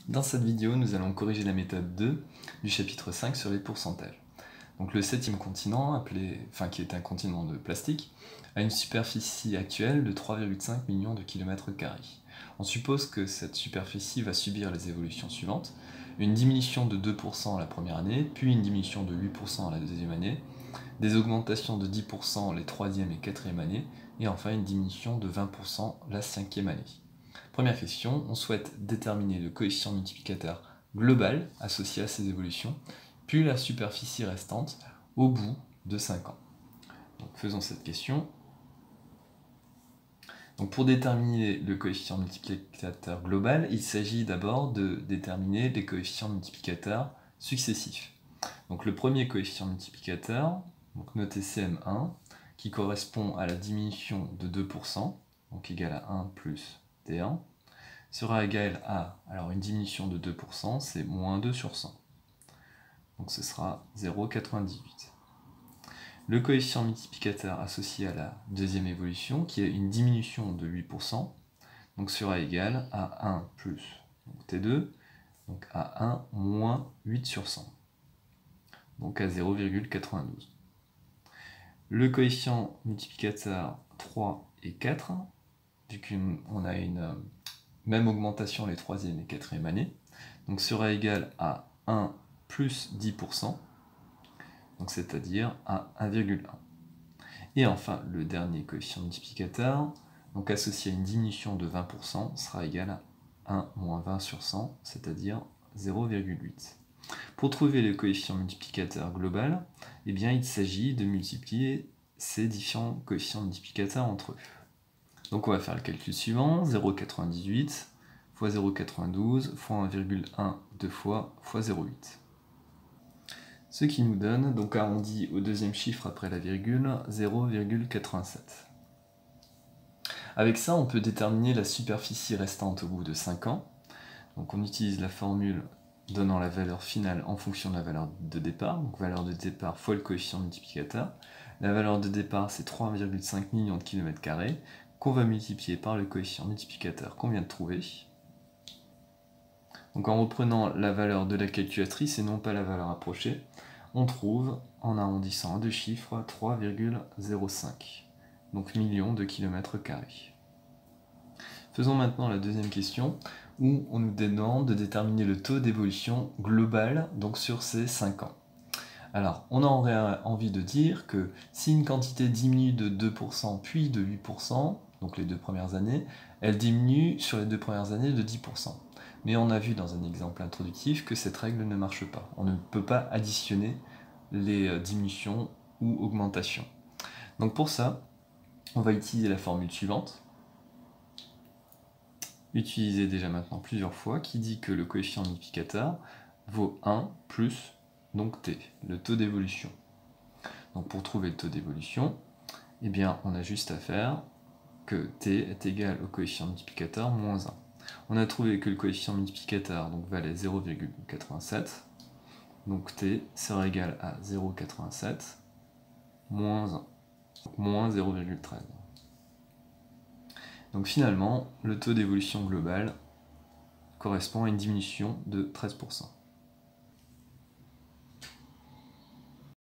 Dans cette vidéo, nous allons corriger la méthode 2 du chapitre 5 sur les pourcentages. Donc le septième continent, qui est un continent de plastique, a une superficie actuelle de 3,5 millions de kilomètres carrés. On suppose que cette superficie va subir les évolutions suivantes: une diminution de 2% la première année, puis une diminution de 8% la deuxième année, des augmentations de 10% les troisième et quatrième années, et enfin une diminution de 20% la cinquième année. Première question, on souhaite déterminer le coefficient multiplicateur global associé à ces évolutions, puis la superficie restante au bout de 5 ans. Donc faisons cette question. Donc pour déterminer le coefficient multiplicateur global, il s'agit d'abord de déterminer les coefficients multiplicateurs successifs. Donc le premier coefficient multiplicateur, donc noté CM1, qui correspond à la diminution de 2%, donc égal à 1 plus T1, sera égal à, alors une diminution de 2%, c'est moins 2 sur 100. Donc ce sera 0,98. Le coefficient multiplicateur associé à la deuxième évolution, qui est une diminution de 8%, donc sera égal à 1 plus donc T2, donc à 1 moins 8 sur 100, donc à 0,92. Le coefficient multiplicateur 3 et 4, vu qu'on a une même augmentation les troisième et quatrième années, donc sera égal à 1 plus 10%, donc c'est-à-dire à 1,1. Et enfin, le dernier coefficient multiplicateur, donc associé à une diminution de 20%, sera égal à 1 moins 20 sur 100, c'est-à-dire 0,8. Pour trouver le coefficient multiplicateur global, eh bien, il s'agit de multiplier ces différents coefficients multiplicateurs entre eux. Donc on va faire le calcul suivant, 0,98 fois 0,92 fois 1,1 deux fois 0,8. Ce qui nous donne, donc arrondi au deuxième chiffre après la virgule, 0,87. Avec ça, on peut déterminer la superficie restante au bout de 5 ans. Donc on utilise la formule donnant la valeur finale en fonction de la valeur de départ, donc valeur de départ fois le coefficient multiplicateur. La valeur de départ, c'est 3,5 millions de kilomètres carrés, qu'on va multiplier par le coefficient multiplicateur qu'on vient de trouver. Donc en reprenant la valeur de la calculatrice et non pas la valeur approchée, on trouve, en arrondissant à deux chiffres, 3,05, donc millions de kilomètres carrés. Faisons maintenant la deuxième question, où on nous demande de déterminer le taux d'évolution global donc sur ces 5 ans. Alors, on aurait envie de dire que si une quantité diminue de 2% puis de 8%, donc les 2 premières années, elle diminue sur les 2 premières années de 10%. Mais on a vu dans un exemple introductif que cette règle ne marche pas. On ne peut pas additionner les diminutions ou augmentations. Donc pour ça, on va utiliser la formule suivante, utilisée déjà maintenant plusieurs fois, qui dit que le coefficient multiplicateur vaut 1 plus donc t, le taux d'évolution. Donc pour trouver le taux d'évolution, eh bien on a juste à faire que t est égal au coefficient multiplicateur moins 1. On a trouvé que le coefficient multiplicateur donc, valait 0,87, donc t sera égal à 0,87 moins 1, donc moins 0,13. Donc finalement, le taux d'évolution global correspond à une diminution de 13%.